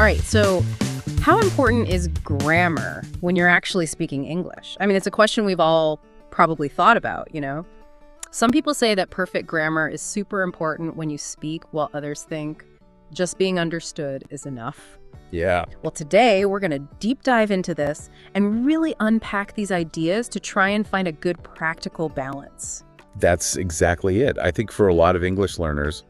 All right, so how important is grammar when you're actually speaking English? I mean, it's a question we've all probably thought about, you know? Some people say that perfect grammar is super important when you speak, while others think just being understood is enough. Yeah. Well, today we're going to deep dive into this and really unpack these ideas to try and find a good practical balance. That's exactly it. I think for a lot of English learners,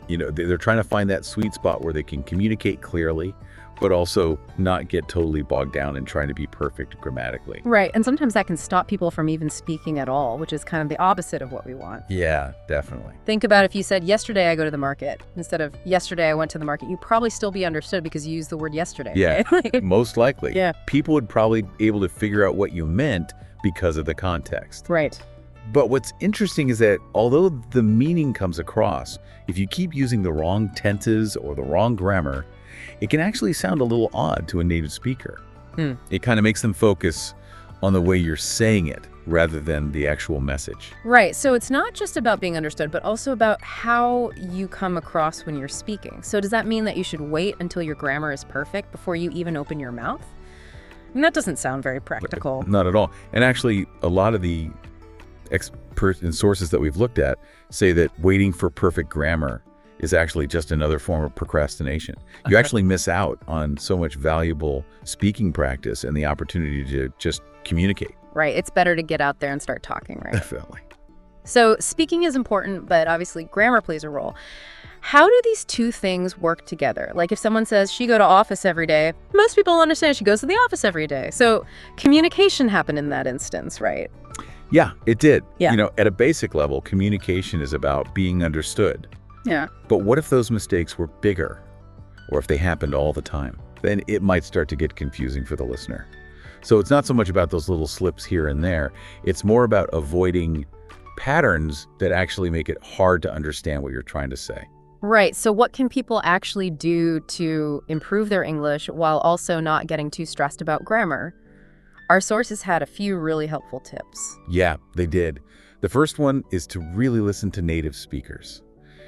they're trying to find that sweet spot where they can communicate clearly, but also not get totally bogged down in trying to be perfect grammatically. Right, and sometimes that can stop people from even speaking at all, which is kind of the opposite of what we want. Yeah, definitely. Think about if you said, yesterday I go to the market, instead of yesterday I went to the market, you'd probably still be understood because you used the word yesterday. Yeah, right? most likely. Yeah. People would probably be able to figure out what you meant because of the context. Right. But what's interesting is that although the meaning comes across, if you keep using the wrong tenses or the wrong grammar, it can actually sound a little odd to a native speaker. It kind of makes them focus on the way you're saying it rather than the actual message. Right, so it's not just about being understood, but also about how you come across when you're speaking. So does that mean that you should wait until your grammar is perfect before you even open your mouth? I mean, that doesn't sound very practical. Not at all. And actually, a lot of the experts and sources that we've looked at say that waiting for perfect grammar is actually just another form of procrastination. You actually miss out on so much valuable speaking practice and the opportunity to just communicate. Right, it's better to get out there and start talking, right? Definitely. So speaking is important, but obviously grammar plays a role. How do these two things work together? Like if someone says she go to office every day, most people understand she goes to the office every day. So communication happened in that instance, right? Yeah, it did. Yeah. At a basic level, communication is about being understood. Yeah. But what if those mistakes were bigger, or if they happened all the time? Then it might start to get confusing for the listener. So it's not so much about those little slips here and there. It's more about avoiding patterns that actually make it hard to understand what you're trying to say. Right. So what can people actually do to improve their English while also not getting too stressed about grammar? Our sources had a few really helpful tips. Yeah, they did. The first one is to really listen to native speakers.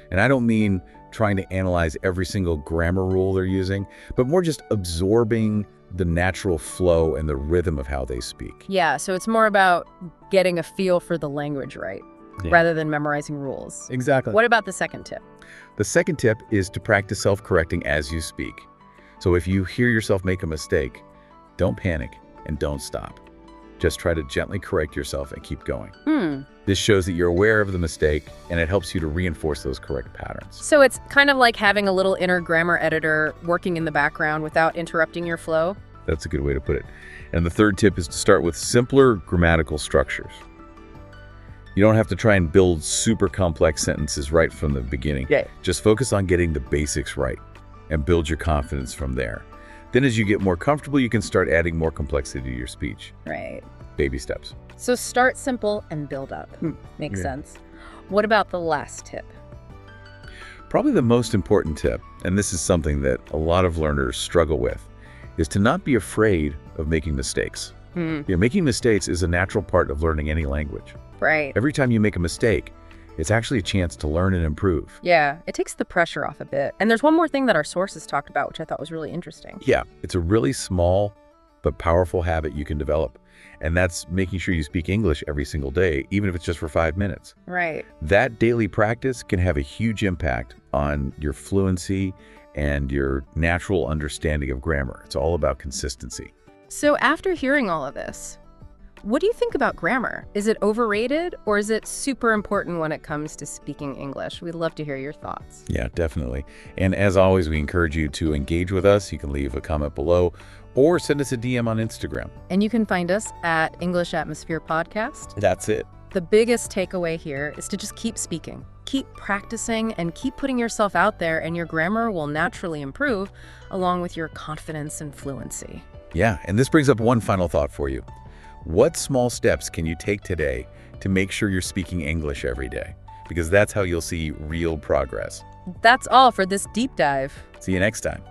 And I don't mean trying to analyze every single grammar rule they're using, but more just absorbing the natural flow and the rhythm of how they speak. Yeah, so it's more about getting a feel for the language, right? Yeah. Rather than memorizing rules. Exactly. What about the second tip? The second tip is to practice self-correcting as you speak. So if you hear yourself make a mistake, don't panic and don't stop. Just try to gently correct yourself and keep going. This shows that you're aware of the mistake, and it helps you to reinforce those correct patterns. So it's kind of like having a little inner grammar editor working in the background without interrupting your flow? That's a good way to put it. And the third tip is to start with simpler grammatical structures. You don't have to try and build super complex sentences right from the beginning. Yeah. Just focus on getting the basics right and build your confidence from there. Then as you get more comfortable, you can start adding more complexity to your speech. Right. Baby steps. So start simple and build up. Makes sense. What about the last tip? Probably the most important tip, and this is something that a lot of learners struggle with, is to not be afraid of making mistakes. Making mistakes is a natural part of learning any language. Right. Every time you make a mistake, it's actually a chance to learn and improve. Yeah, it takes the pressure off a bit. And there's one more thing that our sources talked about, which I thought was really interesting. Yeah, it's a really small but powerful habit you can develop. And that's making sure you speak English every single day, even if it's just for 5 minutes. Right. That daily practice can have a huge impact on your fluency and your natural understanding of grammar. It's all about consistency. So after hearing all of this, what do you think about grammar? Is it overrated or is it super important when it comes to speaking English? We'd love to hear your thoughts. Yeah, definitely. And as always, we encourage you to engage with us. You can leave a comment below or send us a DM on Instagram. And you can find us at English Atmosphere Podcast. That's it. The biggest takeaway here is to just keep speaking, keep practicing, and keep putting yourself out there, and your grammar will naturally improve along with your confidence and fluency. Yeah, and this brings up one final thought for you. What small steps can you take today to make sure you're speaking English every day? Because that's how you'll see real progress. That's all for this deep dive. See you next time.